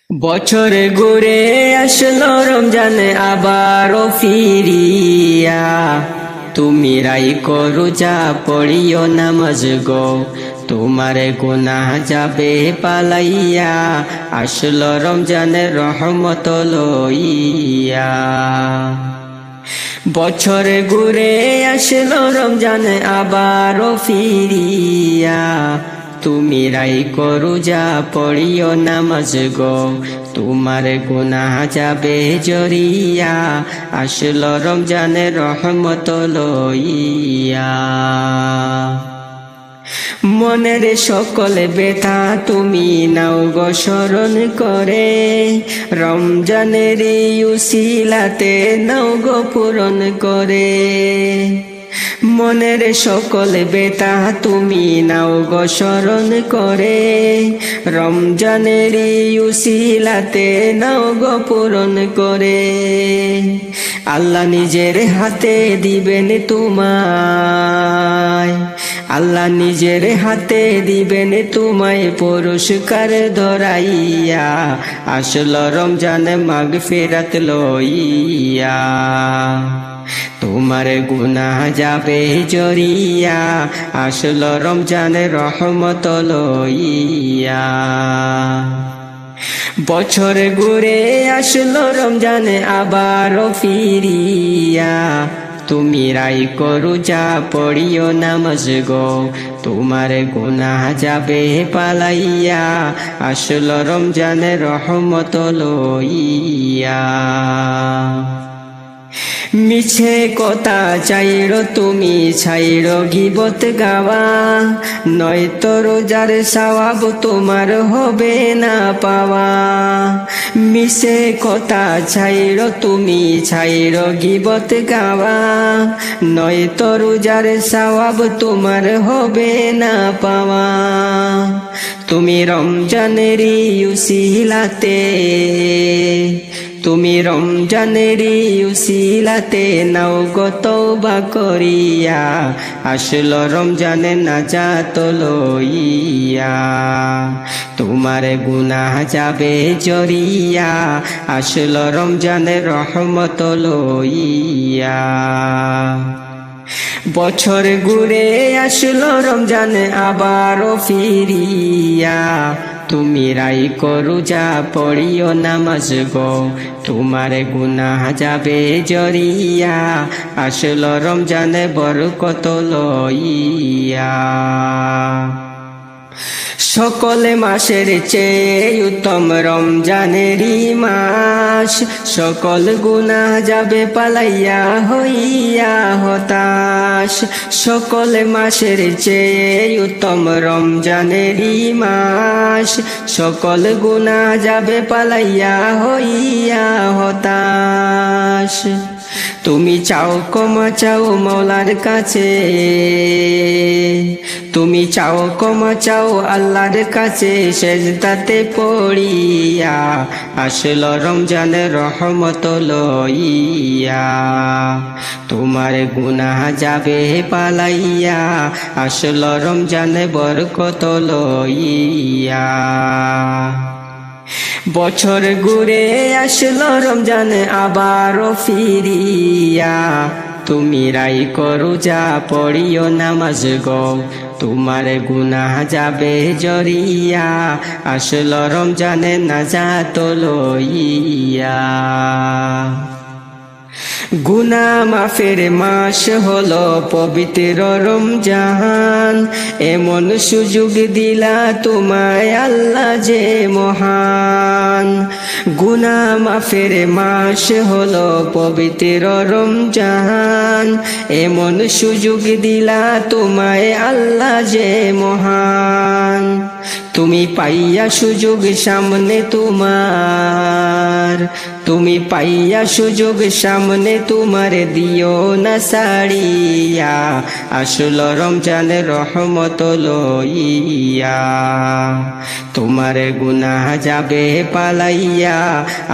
বছর ঘুরে আসলো রমজান আবারও ফিরিয়া, তুমি রাইখো রোজা পড়িও নামাজ গো, তোমার গুনাহ যাবে পালাইয়া, আসলো রমজানের রহমত লইয়া। বছর ঘুরে আসলো রমজান আবারও ফিরিয়া, তুমি রাইখো রোজা পড়িও নামাজ গো, তোমার গুনাহ যাবে জরিয়া, আসলো রমজানের রহমত লইয়া। মনের সকল ব্যথা তুমি নাও গো স্মরণ করে, রমজানের উসিলাতে নাও গো পূরণ করে। মনের সকল ব্যথা তুমি নাও গো স্মরণ করে, রমজানের উসিলাতে নাও গো পূরণ করে। আল্লাহ নিজের হাতে দিবেন তোমায়, আল্লাহ নিজের হাতে দিবেন তোমায় পুরস্কার ধরাইয়া, আসলো রমজান মাগফিরাত লইয়া, তোমার গুনাহ যাবে জরিয়া, আসলো রমজানের রহমত লইয়া। বছর ঘুরে আসলো রমজান আবারও ফিরিয়া, তুমি রাইখো রোজা পড়িও নামাজ গো, তোমার গুনাহ যাবে পালাইয়া, আসলো রমজানের রহমত লইয়া। মিছে কথা চাইরো তুমি ছাইরো গীবত গাওয়া, নয়তো রোজার সওয়াব তোমার হবে না পাওয়া। মিছে কথা ছাইরো তুমি ছাইরো গীবত গাওয়া, নয়তো রোজার সওয়াব তোমার হবে না পাওয়া। তুমি রমজানের উসিলাতে, তুমি রমজানের উসিলাতে নাও গো তওবা করিয়া, আসলো রমজানে নাজাত লইয়া, তোমার গুনাহ যাবে জরিয়া, আসলো রমজানের রহমত লইয়া। বছর ঘুরে আসলো রমজান আবারও ফিরিয়া, তুমি রাইখো রোজা পড়িও নামাজ গো, তোমার গুনাহ যাবে জরিয়া, আসলো রমজানে বরকত লইয়া। সকল মাসের চেয়ে উত্তম রমজানেরই মাস, সকল গুনাহ যাবে পালাইয়া হইয়া হতাশ। সকল মাসের চেয়ে উত্তম রমজানেরই মাস, সকল গুনাহ যাবে পালাইয়া হইয়া হতাশ। তুমি চাও ক্ষমা চাও মওলার কাছে, তুমি চাও ক্ষমা চাও আল্লাহর কাছে, সেজদাতে পড়িয়া, আসলো রমজানের রহমত লইয়া, তোমার গুনাহ যাবে পালাইয়া, আসলো রমজানে বরকত লইয়া। বছর ঘুরে আসলো রমজান আবারও ফিরিয়া, তুমি রাইখো রোজা পড়িও নামাজ গো, তোমার গুনাহ যাবে জরিয়া, আসলো রমজানে নাজাত লইয়া। গুনাহ মাফের মাস হলো পবিত্র রমজান, এমন সুযোগ দিলা তোমায় আল্লাহ যে মহান। গুনাহ মাফের মাস হলো পবিত্র রমজান, এমন সুযোগ দিলা তোমায় আল্লাহ যে মহান। তুমি পাইয়া সুযোগ সামনে তোমার, তুমি পাইয়া সুযোগ সামনে তোমার দিও না সাড়িয়া, আসলো রমজানের রহমত লইয়া, তোমার গুনাহ যাবে পালাইয়া,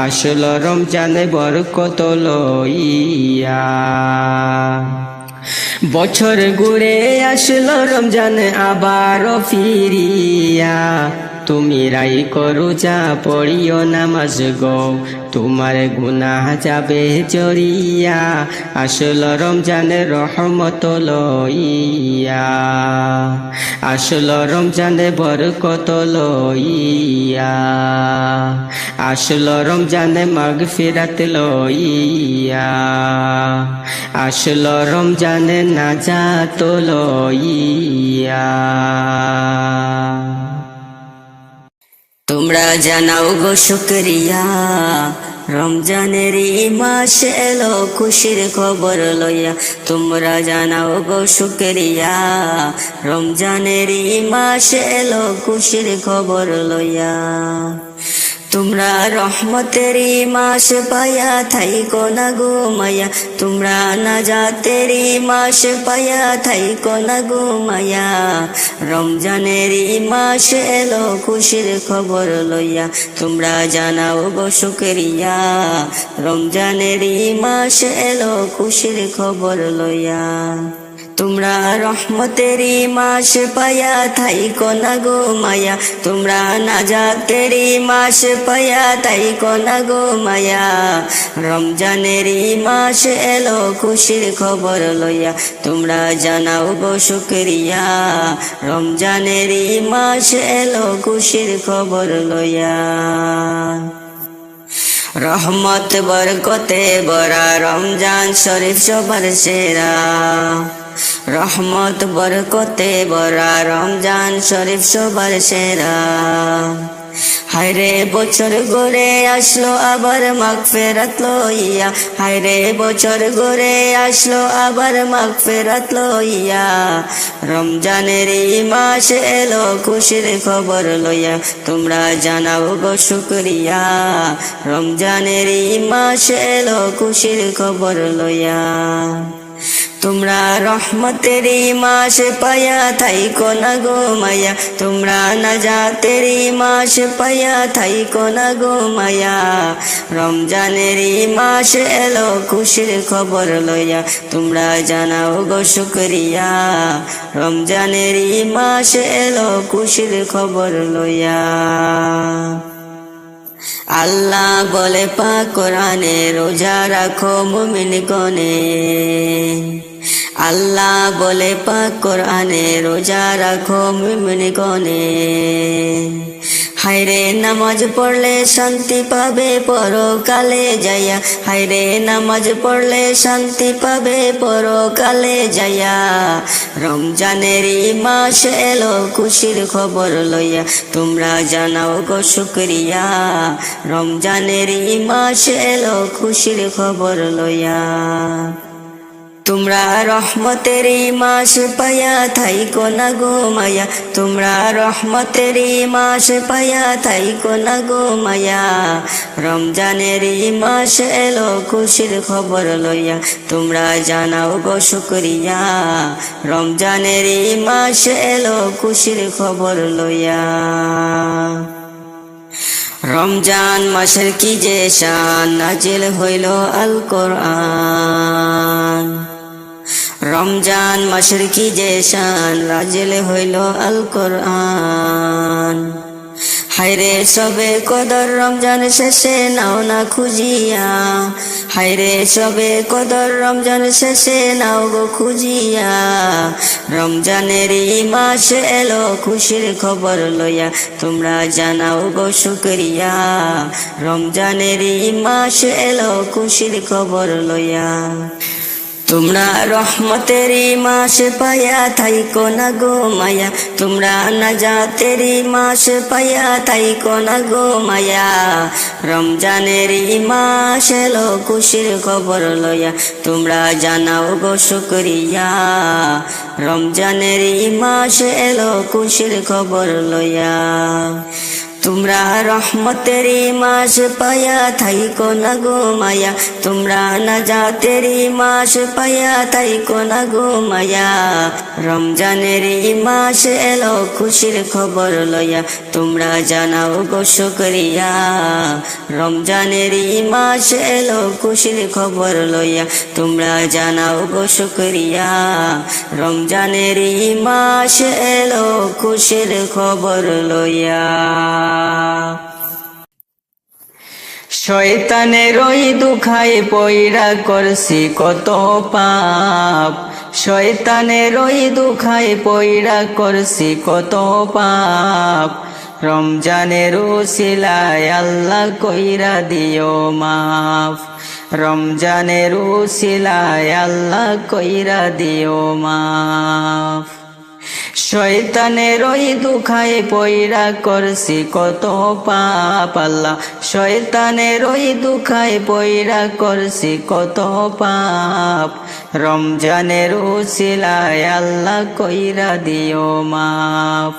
আসলো রমজানে বরকত লইয়া। বছর ঘুরে আসলো রমজান আবারও ফিরিয়া, তুমি রাই করো যা পড়িও নামাজ গো তোমার গুনাহ যাবে জরিয়া আসল রমজানের রহমত লইয়া আসল রমজানে বরকত লইয়া আসল রমজানে মাগফিরাত লইয়া আসল রমজানে নাজাত লইয়া তোমরা জানাও গো শুকরিয়া রমজানের এই মাস এলো খুশির খবর লইয়া তোমরা জানাও গো শুকরিয়া রমজানের এই মাস এলো খুশির খবর লইয়া তোমরা রহমতের মাস পায়া থাইকো না গো মায়া তোমরা নাজাতের মাস পায়া থাইকো না গো মায়া রমজানের মাস এলো খুশির খবর লইয়া তোমরা জানাও গো শুকরিয়া রমজানের মাস এলো খুশির খবর লইয়া তোমরা রহমতের মাস পায়া থাইকো না গো মায়া তোমরা নাজাতের মাস পায়া থাইকো না গো মায়া রমজানের মাস এলো খুশির খবর লইয়া তোমরা জানাও গো শুকরিয়া রমজানের মাস এলো খুশির খবর লইয়া রহমত বরকতে ভরা রমজান শরীফ সবার সেরা রহমত বরকতে ভরা রমজান শরীফ সবার সেরা হায়রে বছর গড়ে আসলো আবার মাগফিরাত লইয়া হায়রে বছর গড়ে আসলো আবার মাগফিরাত লইয়া রমজানের এই মাস এলো খুশির খবর লইয়া তোমরা জানাও গো শুকরিয়া রমজানের এই মাস এলো খুশির খবর লইয়া তোমরা রহমতের মাস পায়া থাইকো না গো মায়া তোমরা নাজাতের মাস পায়া থাইকো না গো মায়া রমজানের মাস এলো খুশির খবর লইয়া তোমরা জানাও গো শুকরিয়া রমজানের মাস এলো খুশির খবর লইয়া আল্লাহ বলে পাক কোরআনে রোজা রাখো মুমিন গণে আল্লাহ বলে পাক কোরআনে রোজা রাখো মুমিন গণে হায়রে নামাজ পড়লে শান্তি পাবে পরকালে যাইয়া হায়রে নামাজ পড়লে শান্তি পাবে পরকালে যাইয়া রমজানের মাস এলো খুশির খবর লইয়া তোমরা জানাও গো শুকরিয়া রমজানের মাস এলো খুশির খবর লইয়া তোমরা রহমতের মাস পায়া থাইকো না গো মায়া তোমরা রহমতের মাস পায়া থাইকো না গো মায়া রমজানের মাস এলো খুশির খবর লইয়া তোমরা জানাও গো শুকরিয়া রমজানের মাস এলো খুশির খবর লইয়া রমজান মাসের কি যে শান নাজিল হইল আল কোরআন রমজান মাসের কি যে শান নাজিল হইল আল কোরআন হায়রে সবে কদর রমজান শেষে নাও না খুঁজিয়া হায়রে সবে কদর রমজান শেষে নাও গো খুঁজিয়া রমজানের মাস এলো খুশির খবর লইয়া তোমরা জানাও গো শুকরিয়া রমজানের মাস এলো খুশির খবর লইয়া তোমরা রহমতের মাস পায়া থাইকো না গো মায়া তোমরা নাজাতের মাস পায়া থাইকো না গো মায়া রমজানের মাস এলো খুশির খবর লইয়া তোমরা জানাও গো শুকরিয়া রমজানের মাস এলো খুশির খবর লইয়া তোমরা রহমতেরই মাস পায়া থাইকো না গো মায়া, তোমরা নাজাতেরই মাস পায়া থাইকো না গো মায়া। রমজানেরই মাস এলো খুশির খবর লইয়া, তোমরা জানাও গো শুকরিয়া। রমজানেরই মাস এলো খুশির খবর লইয়া, তোমরা জানাও গো শুকরিয়া। রমজানেরই মাস এলো খুশির খবর লইয়া। শয়তানের ওই দুখায় পয়রা করছি কত পাপ, শয়তানের ওই দুখায় পয়রা করছি কত পাপ। রমজানের উসিলায় আল্লাহ কইরা দিও মাফ, রমজানের উসিলায় আল্লাহ কইরা দিও মাফ। শয়তানের ওই দুখায় পয়রা করছি কত পাপ আল্লাহ, শয়তানের ওই দুখায় পয়রা করছি কত পাপ। রমজানের উসিলায় আল্লাহ কইরা দিও মাফ,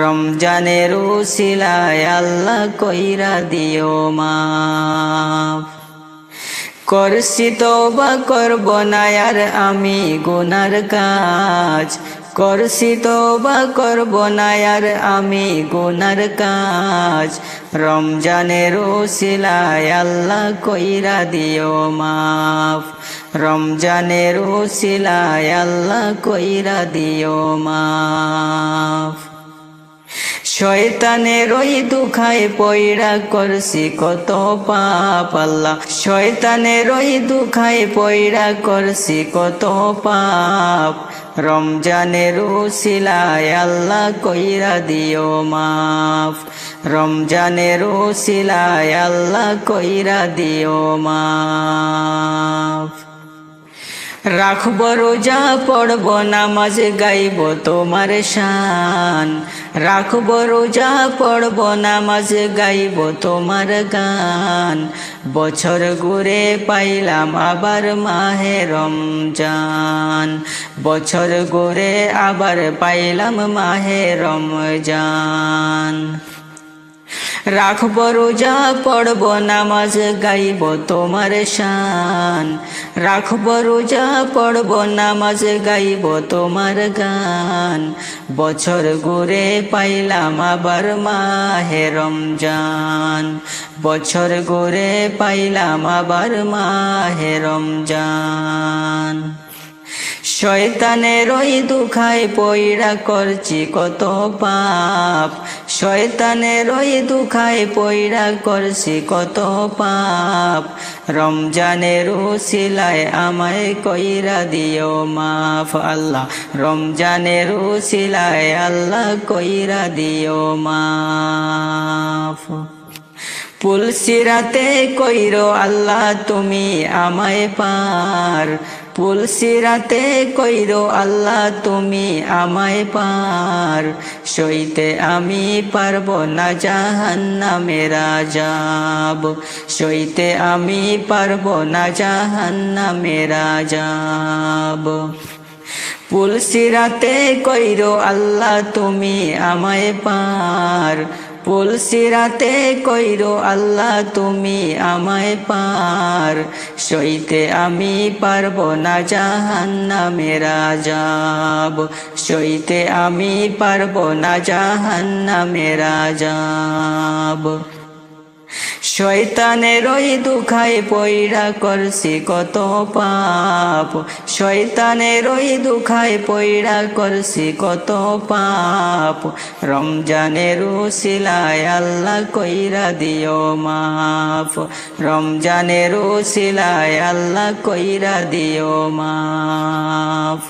রমজানের উসিলায় আল্লাহ কইরা দিও মাফ। করছি তওবা করব না আর আমি গুনার কাজ, করছি তওবা করব না আর আমি গুনার কাজ। রমজানের উসিলায় আল্লাহ কইরা দিও মাফ, রমজানের উসিলায় আল্লাহ কইরা দিও মাফ। শয়তানের ওই দুখায় পয়রা করছি কত পাপ আল্লাহ, শয়তানের ওই দুখায় পয়রা করছি কত পাপ। রমজানের উসিলায় আল্লাহ কইরা দিও মাফ, রমজানের উসিলায় আল্লাহ কইরা দিও মাফ। রাখব রোজা পড়ব নামাজ গাইব তোমার শান, রাখব রোজা পড়ব নামাজ গাইব তোমার গান। বছর ঘুরে পাইলাম আবার মাহে রমজান, বছর ঘুরে আবার পাইলাম মাহে রমজান। রাখব রোজা পড়ব নামাজ গাইব তোমার শান, রাখব রোজা পড়ব নামাজ গাইব তোমার গান। বছর ঘুরে পাইলাম আবার মাহে রমজান, বছর ঘুরে পাইলাম আবার মাহে রমজান। শয়তানের ওই দুখায় পয়রা করছি কত পাপ, শয়তানের ওই দুখায় পয়রা করছি কত পাপ। রমজানের উসিলায় আমায় কইরা দিও মাফ আল্লাহ, রমজানের উসিলায় আল্লাহ কইরা দিও মাফ। পুলসিরাতে কইরো আল্লাহ তুমি আমায় পার, পুলসিরাতে কইরো আল্লাহ তুমি আমায় পার। সইতে আমি পারব না জাহান্নামের আযাব, সইতে আমি পারব না জাহান্নামের আযাব। পুলসিরাতে কইরো আল্লাহ তুমি আমায় পার, পুলসিরাতে কইরো আল্লাহ তুমি আমায় পার। সইতে আমি পারব না জাহান্নামের আযাব, সইতে আমি পারব না জাহান্নামের আযাব। শয়তানের ওই দুখায় পয়রা করছি কত পাপ, শয়তানের ওই দুখায় পয়রা করছি কত পাপ। রমজানের উসিলায় আল্লাহ কইরা দিও মাফ, রমজানের উসিলায় আল্লাহ কইরা দিও মাফ।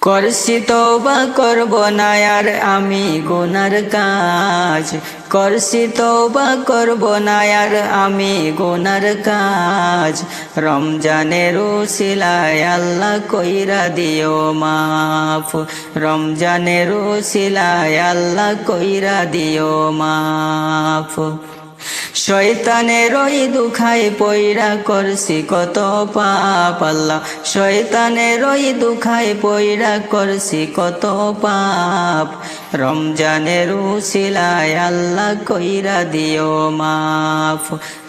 করছি তওবা করব না আর আমি গুনার কাজ, করছি তওবা করব না আর আমি গুনার কাজ। রমজানের উসিলায় আল্লাহ কইরা দিও মাফ, রমজানের উসিলায় আল্লাহ কইরা দিও মাফ। শয়তানের ওই দুখায় পয়রা করছি কত পাপ আল্লাহ, শয়তানের ওই দুখায় পয়রা করছি কত পাপ। রমজানের উসিলায় আল্লাহ কইরা দিও মাফ,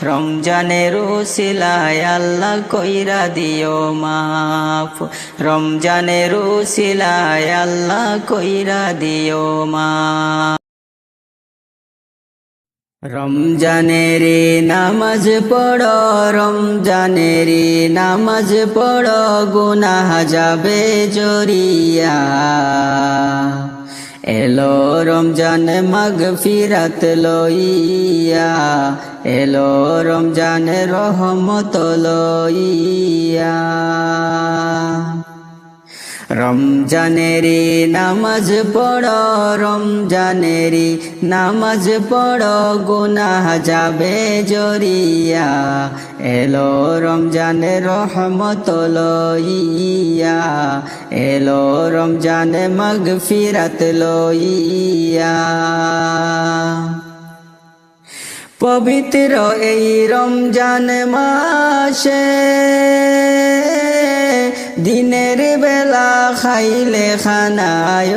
রমজানের উসিলায় আল্লাহ কইরা দিও মাফ, রমজানের উসিলায় আল্লাহ কইরা দিও মাফ। রমজানেরি নামাজ পড়ো, রমজানেরি নামাজ পড়ো, গুনাহ যাবে জরিয়া। এলো রমজান মাগফিরাত লইয়া, এলো রমজান রহমত লইয়া। রমজানেরি নামাজ পড়ো, রমজানেরি নামাজ পড়ো, গুনাহ যাবে জরিয়া। এলো রমজান রহমত লইয়া, এলো রমজান মাগফিরাত লইয়া। পবিত্র এই রমজান মাসে দিনের বেলা খাইলে খানায়,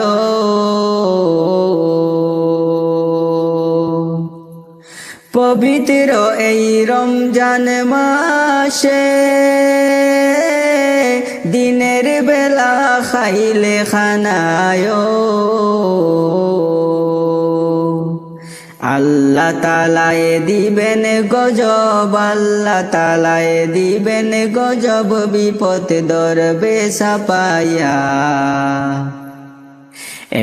পবিত্র এই রমজান মাসে দিনের বেলা খাইলে খানায়। আল্লাহ তাআলায় দিবেন গজব, আল্লাহ তাআলায় দিবেন গজব, বিপদ ধরবে সাপায়া।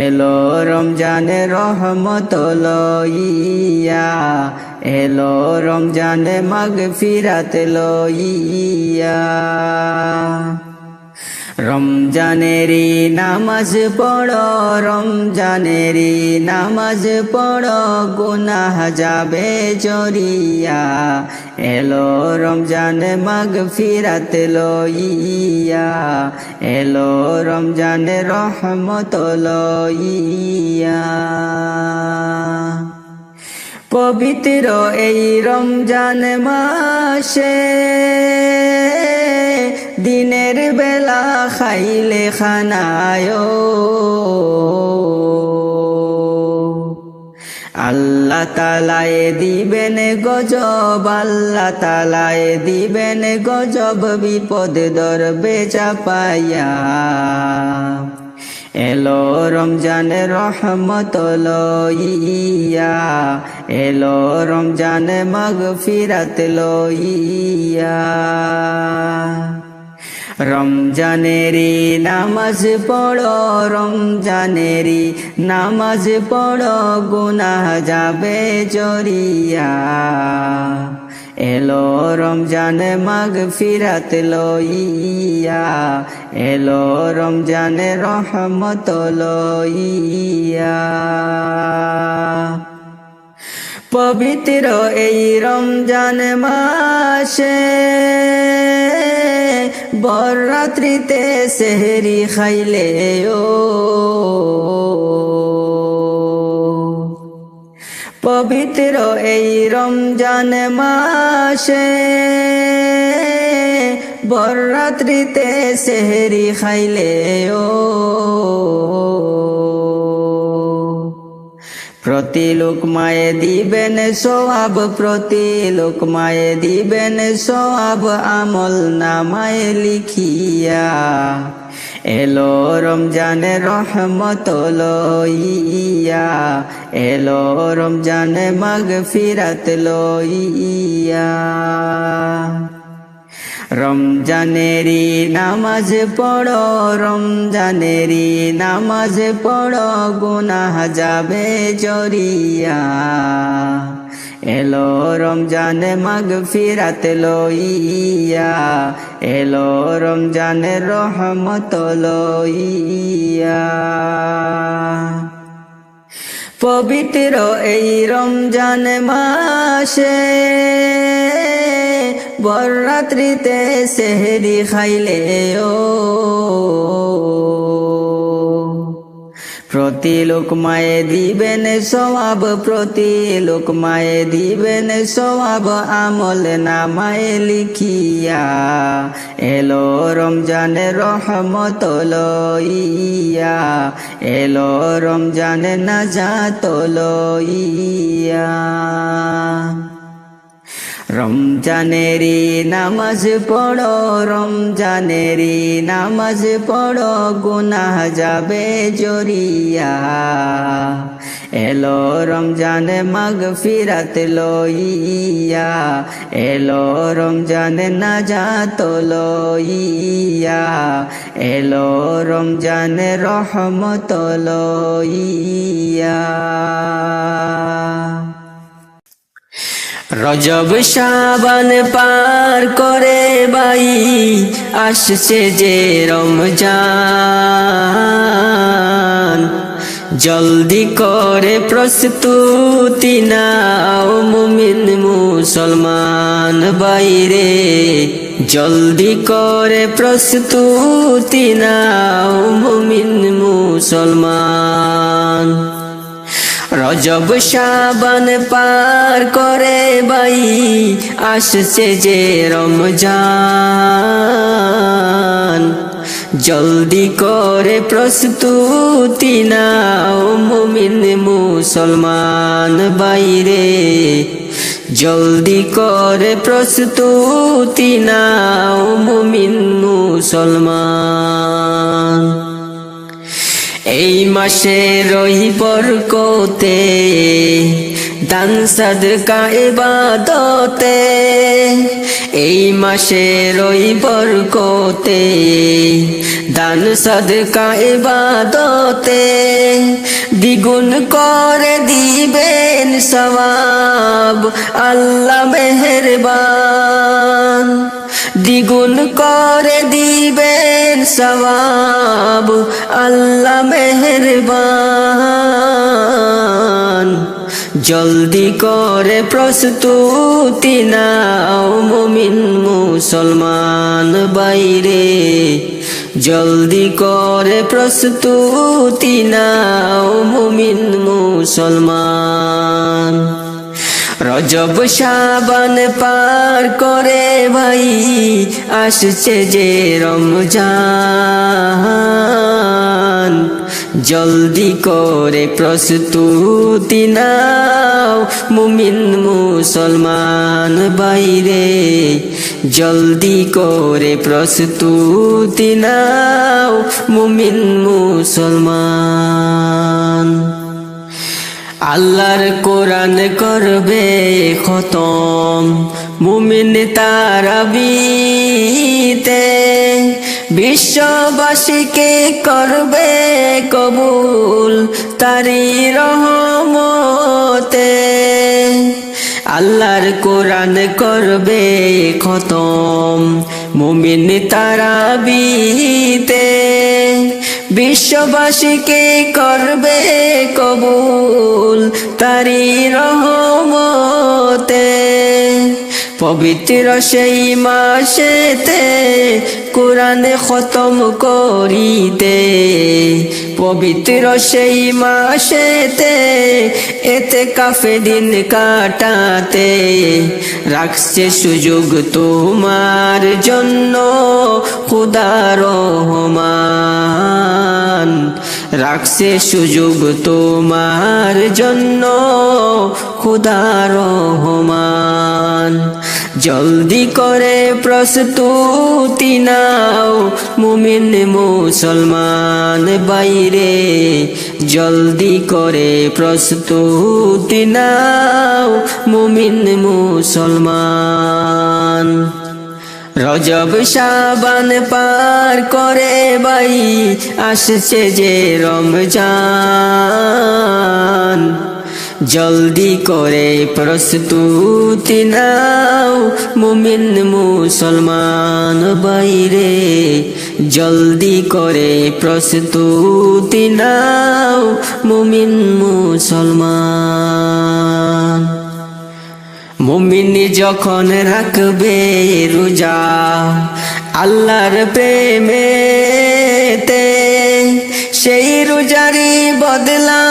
এলো রমজান রহমত লইয়া, এলো রমজান মাগফিরাত লইয়া। রমজানেরি নামাজ পড়ো, রমজানেরি নামাজ পড়ো, গুনাহ যাবে জরিয়া। এলো রমজান মাগফিরাত লইয়া, এলো রমজান রহমত লইয়া। পবিত্র এই রমজান মাসে দিনের বেলা খাইলে খানায়, আল্লাহ তাআলায় দিবেন গজব, আল্লাহ তাআলায় দিবেন গজব, বিপদ ধরবে চাপাইয়া। এলো রমজান রহমত লইয়া, এলো রমজান মাগফিরাত লইয়া। রমজানেরি নামাজ পড়ো, রমজানেরি নামাজ পড়ো, গুনাহ যাবে জরিয়া। এলো রমজান মাগফিরাত লইয়া, এলো রমজান রহমত লইয়া। পবিত্র এই রমজান মাসে বররাত্রিতে সেহরি খাইলে ও, পবিত্র এই রমজান মাসে বররাত্রিতে সেহরি খাইলে ও। প্রতি লোকমায় দিবেন সওয়াব, প্রতি লোকমায় দিবেন সওয়াব, আমল নামায় লিখিয়া। এলো রমজান রহমত লইয়া, এলো রমজান মাগফিরাত লইয়া। রমজানেরি নামাজ পড়ো, রমজানেরি নামাজ পড়ো, গুনাহ যাবে জরিয়া। এলো রমজান মাগফিরাত লইয়া, এলো রমজান রহমত লইয়া। পবিত্র এই রমজান মাসে বররাত্রিতে সেহরি খাইলে ও, প্রতি লোকমায় দিবেন সওয়াব, প্রতি লোকমায় দিবেন সওয়াব, আমল নামায় লিখিয়া। এলো রমজানের রহমত লইয়া, এলো রমজানের নাজাত লইয়া। রমজানেরি নামাজ পড়ো, রমজানেরি নামাজ পড়ো, গুনাহ যাবে জরিয়া। এলো রমজানে মাগফিরাত লইয়া, এলো রমজানে নাজাত লইয়া, এলো রমজানে রহমত লইয়া। রজব শাবান পার করে ভাই আসছে যে রমজান, জলদি করে প্রস্তুতি নাও মুমিন মুসলমান বাইরে, জলদি করে প্রস্তুতি নাও মুমিন মুসলমান। রজব শাবান পার করে ভাই আসছে যে রমজান, জলদি করে প্রস্তুতি নাও মুমিন মুসলমান বাইরে, জলদি করে প্রস্তুতি নাও মুমিন মুসলমান। এই মাসে রহি বরকতে দান সাদকা ইবাদতে, এই মাসে রহি বরকতে দান সাদকা ইবাদতে, দ্বিগুণ করে দিবেন সওয়াব আল্লাহ মেহেরবান, দ্বিগুণ করে দিবেন সওয়াব আল্লাহ মেহেরবান। জলদি করে প্রস্তুতি নাও মুমিন মুসলমান বাইরে, জলদি করে প্রস্তুতি নাও মুমিন মুসলমান। রজব শাবান পার করে ভাই আসছে যে রমজান, জলদি করে প্রস্তুতি নাও মুমিন মুসলমান বাইরে, জলদি করে প্রস্তুতি নাও মুমিন মুসলমান। আল্লাহর কোরআন করবে খতম মুমিন তারাবিতে, বিশ্ববাসীকে করবে কবুল তারি রহমতে। আল্লাহর কোরআন করবে খতম মুমিন তারাবিতে, বিশ্ববাসীকে করবে কবুল তারি রহমতে। পবিত্র সেই মাসেতে কোরআন খতম করিতে, পবিত্র সেই মাসেতে ইতিকাফে দিন কাটাতে, রাখছে সুযোগ তোমার জন্য খোদার রহমান, রাখছে সুযোগ তোমার জন্য খোদার রহমান। জলদি করে প্রস্তুতি নাও মুমিন মুসলমান বাইরে, জলদি করে প্রস্তুতি নাও মুমিন মুসলমান। রজব শাবান পার করে ভাই আসছে যে রমজান, জলদি করে প্রস্তুতি নাও মুমিন মুসলমান বাইরে, জলদি করে প্রস্তুতি নাও মুমিন মুসলমান। মুমিন যখন রাখবে রোজা আল্লাহর প্রেমেতে, সেই রোজারি বদলা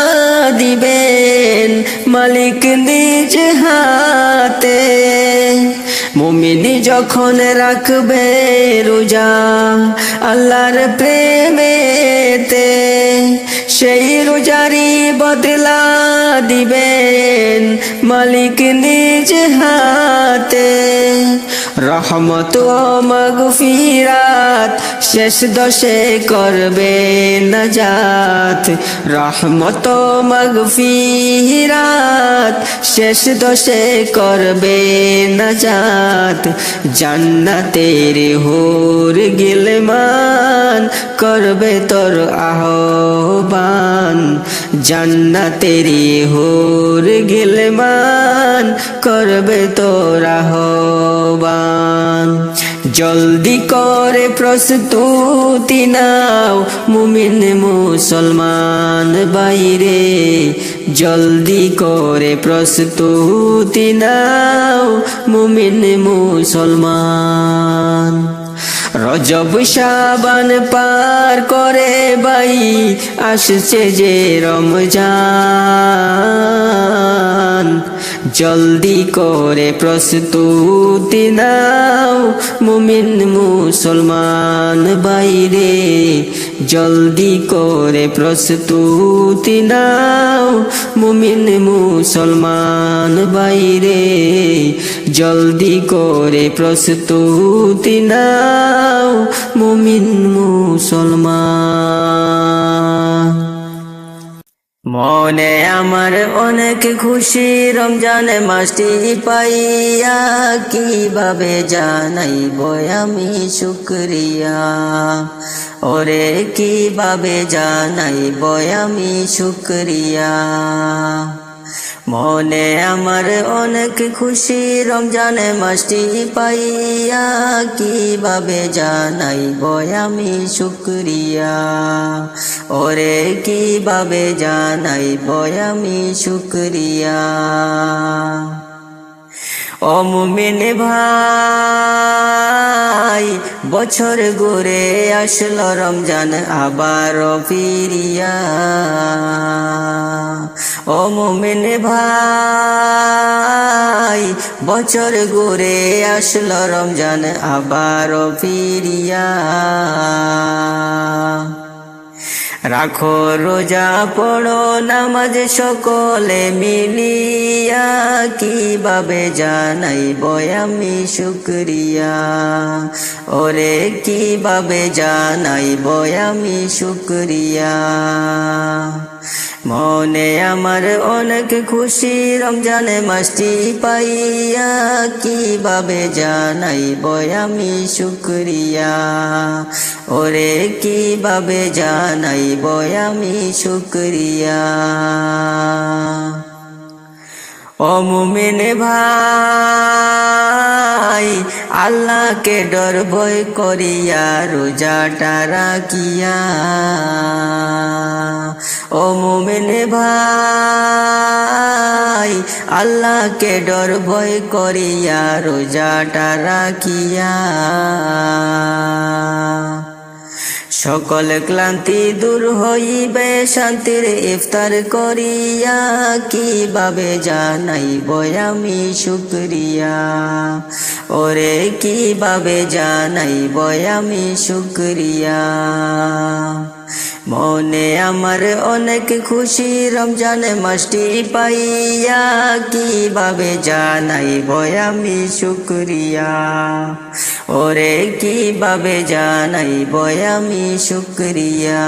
দিবেন মালিক নিজ হাতে। মুমিনি যখন রাখবে রোজা আল্লাহর প্রেমেতে, সেই রোজারি বদলা দিবেন মালিক নিজ হাতে। রহমত ও মাগফিরাত শেষ দশে করবে নাজাত, রহমত ও মাগফিরাত শেষ দশে করবে নাজাত। জান্নাতের হুর গিলমান করবে তোর আহ্বান, জান্নাতের হুর গিলমান করবে তোর আহ্বান। জলদি করে প্রস্তুতি নাও মুমিন মুসলমান বাইরে, জলদি করে প্রস্তুতি নাও মুমিন মুসলমান। রজব শাবান পার করে ভাই আসছে যে রমজান, জলদি করে প্রস্তুতি নাও মুমিন মুসলমান বাইরে, জলদি করে প্রস্তুতি নাও মুমিন মুসলমান বাইরে, জলদি করে প্রস্তুতি নাও মুমিন মুসলমান। মনে আমার অনেক খুশি রমজান মাসটি পাইয়া, কিভাবে জানাইব আমি শুকরিয়া, ওরে কিভাবে জানাইব আমি শুকরিয়া। মনে আমার অনেক খুশি রমজান মাসটি পাইয়া, কিভাবে জানাইব আমি শুকরিয়া, ওরে কিভাবে জানাইব আমি শুকরিয়া। ও মুমিন ভাই বছর ঘুরে আসলো রমজান আবার ফিরিয়া, ও মুমিন ভাই বছর ঘুরে আসলো রমজান আবার ফিরিয়া। রাখো রোজা পড়ো নামাজ সকলে মিলিয়া, কিভাবে জানাইব আমি শুকরিয়া, ওরে কিভাবে জানাইব আমি শুকরিয়া। মনে আমার অনেক খুশি রমজান মাসটি পাইয়া, কিভাবে জানাইব আমি শুকরিয়া, ওরে কিভাবে জানাইব আমি শুকরিয়া। ও মুমিন ভাই আল্লাহকে ডর ভয় করিয়া রোজাটা রাখিয়া, ও মুমিন ভাই আল্লাহকে ডর ভয় করিয়া রোজাটা রাখিয়া। সকল ক্লান্তি দূর হইবে শান্তির ইফতার করিয়া, কিভাবে জানাইব আমি শুকরিয়া, ওরে কিভাবে জানাইব আমি শুকরিয়া। মনে আমার অনেক খুশি রমজান মাসটি পাইয়া, কিভাবে জানাইব আমি শুকরিয়া, ওরে কিভাবে জানাইব আমি শুকরিয়া।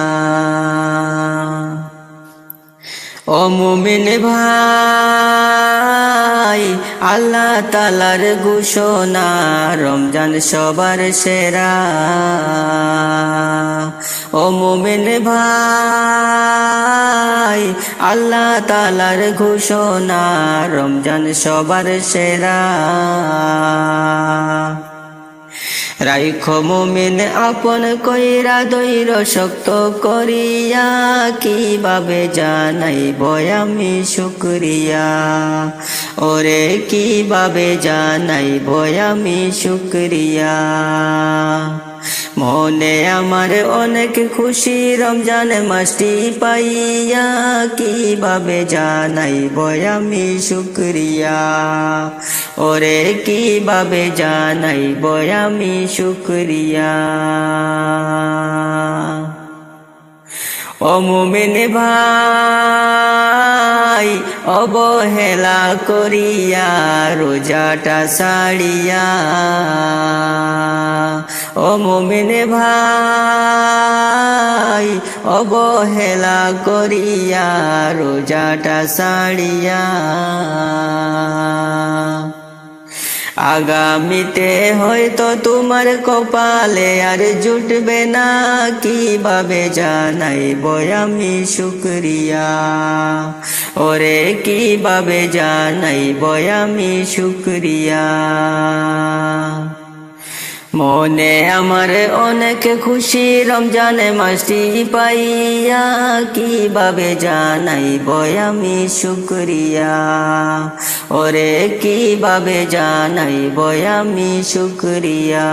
ও মুমিন ভাই আল্লাহ তাআলার ঘোষণা রমজান সবার সেরা, ও মুমিন ভাই আল্লাহ তাআলার ঘোষণা রমজান সবার সেরা। রাইখো মুমিন আপন কইরা দৈর শক্ত করিয়া, কিভাবে জানাইব আমি শুকরিয়া, ওরে কিভাবে জানাইব আমি শুকরিয়া। মনে আমার অনেক খুশি রমজান মাসটি পাইয়া, কিভাবে জানাইব আমি শুকরিয়া, ওরে কিভাবে জানাইব আমি শুকরিয়া। ও মুমিন ভাই অবহেলা করিয়া রোজাটা ছাড়িয়া, ও মুমিন ভাই অবহেলা করিয়া রোজাটা ছাড়িয়া, আগামীতে হয়তো তোমার কপালে আর জুটবে না, কিভাবে জানাইব আমি শুকরিয়া, ওরে কিভাবে জানাইব আমি শুকরিয়া। মনে আমার অনেক খুশি রমজান মাসটি পাইয়া, কিভাবে জানাইব আমি শুকরিয়া, ওরে কিভাবে জানাইব আমি শুকরিয়া।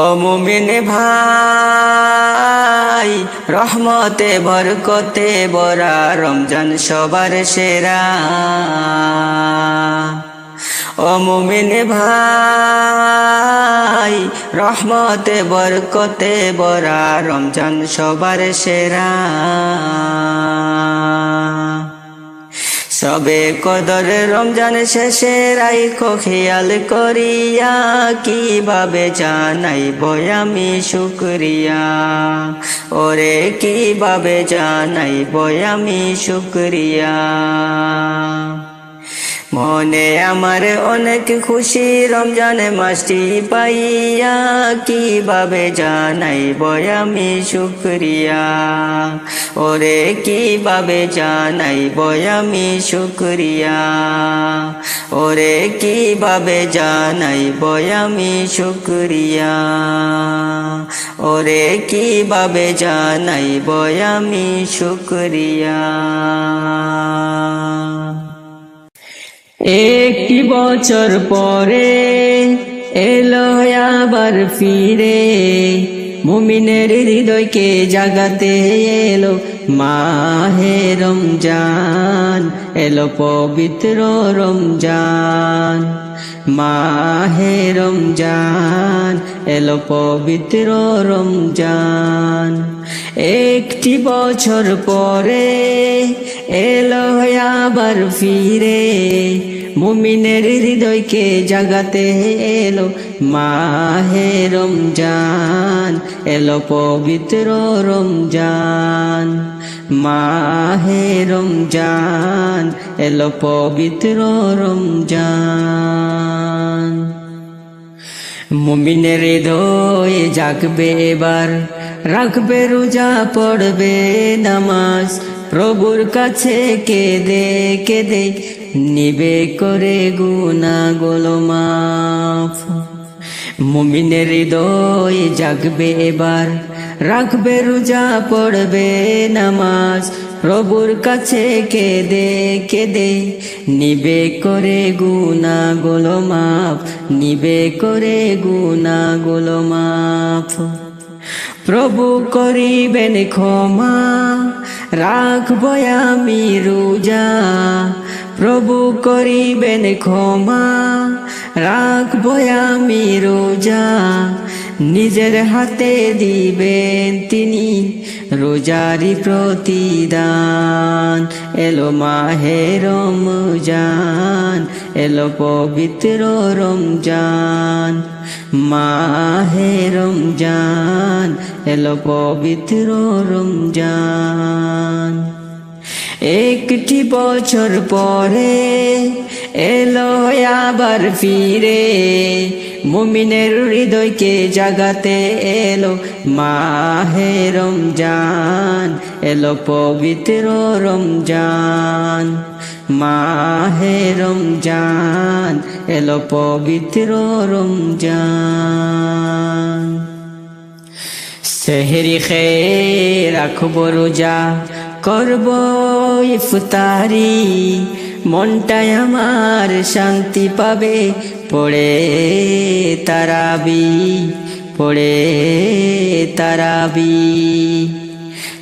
ও মুমিন ভাই রহমতে বরকতে ভরা রমজান সবার সেরা, ও মুমিন ভাই রহমতে বরকতে ভরা রমজান সবার সেরা, সবে কদর রমজান শেষে রাইখো খেয়াল করিয়া, কিভাবে জানাইব আমি শুকরিয়া, ওরে কিভাবে জানাইব আমি শুকরিয়া। মনে আমার অনেক খুশি রমজান মাসটি পাইয়া, কিভাবে জানাইব আমি শুকরিয়া, ওরে কিভাবে জানাইব আমি শুকরিয়া, ওরে কিভাবে জানাইব আমি শুকরিয়া, ওরে কিভাবে জানাইব আমি শুকরিয়া। একটি বছর পরে এলো আবার ফিরে, মুমিনের হৃদয়কে জাগাতে এলো মাহে রমজান, এলো পবিত্র রমজান, মাহে রমজান, এলো পবিত্র রমজান। একটি বছর পরে এলো আবার ফিরে, মুমিনের হৃদয়কে জাগাতে এলো মাহে রমজান, এলো পবিত্র রমজান, মাহে রমজান, এলো পবিত্র রমজান। মুমিনের হৃদয়ে জাগবে এবার, রাখবে রোজা পড়বে নামাজ, প্রভুর কাছে কেঁদে কেঁদে নিবে করে গুনাহগুলো মাফ। মুমিনের হৃদয়ে জাগবে এবার, রাখবে রোজা পড়বে নামাজ, প্রভুর কাছে কেঁদে কেঁদে নিবে করে গুনাহগুলো মাফ, নিবে করে গুনাহগুলো মাফ। প্রভু করিবেন ক্ষমা, রাখবো আমি রোজা, প্রভু করিবেন ক্ষমা, রাখবো আমি রোজা, নিজের হাতে দিবেন তিনি রোজারি প্রতিদান। এলো মাহে রমজান, এলো পবিত্র রমজান, মাহে রমজান, এলো পবিত্র রমজান। একটি বছর পরে এলো আবার ফিরে, মুমিনের হৃদয়কে জাগাতে এলো মাহে রমজান, এলো পবিত্র রমজান, মাহে রমজান, এলো পবিত্র রমজান। সেহরি খেয়ে রাখবো রোজা, করব ইফতারি, মনটাই আমার শান্তি পাবে পড়ে তারাবি, পড়ে তারাবি।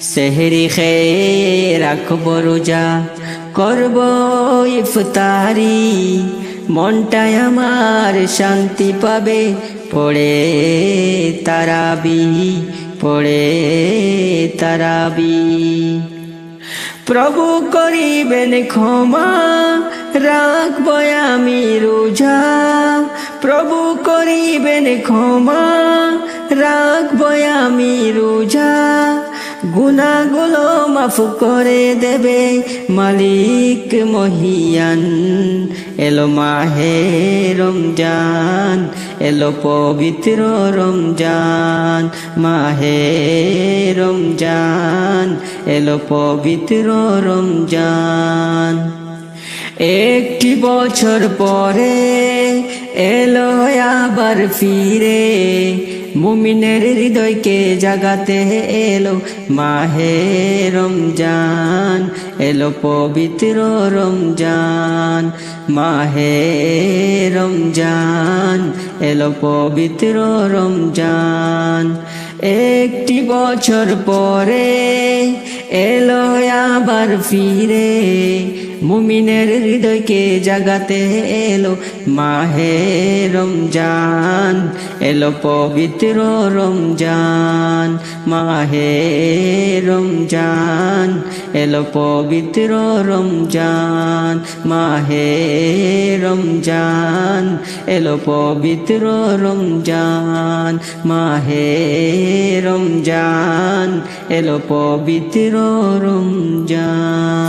সেহরি খেয়ে রাখব রোজা, করব ইফতারি, মনটাই আমার শান্তি পাবে পড়ে তারাবি, পড়ে তারাবি। প্রভু করিবেন ক্ষমা, রাখব আমি রোজা, প্রভু করিবেন ক্ষমা, রাখব আমি রোজা। গুনাহগুলো মাফ করে দেবে মালিক মহিয়ান। এলো মাহে রমজান, এলো পবিত্র রমজান, মাহে রমজান, এলো পবিত্র রমজান। একটি বছর পরে এলো আবার ফিরে, মুমিনের হৃদয়কে জাগাতে এলো মাহে রমজান, এলো পবিত্র রমজান, মাহে রমজান, এলো পবিত্র রমজান। একটি বছর পরে এলো আবার ফিরে, মুমিনের হৃদয়কে জাগাতে এলো মাহে রমজান, এলো পবিত্র রমজান, মাহে রমজান, এলো পবিত্র রমজান, মাহে রমজান, এলো পবিত্র রমজান, মাহে রমজান, এলো পবিত্র রমজান।